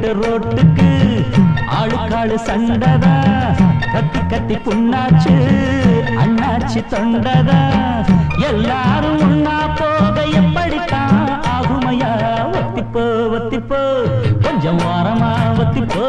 நடு ரோட்டுக்கு ஆளுக்காளு சண்டதா கத்தி கத்தி புண்ணாச்சு அண்ணாச்சி தொண்டதா எல்லாரும் ஒன்னா போக எப்படித்தான் ஆகுமையா ஒத்திப்போ ஒத்திப்போ கொஞ்சம் வாரமா ஒத்திப்போ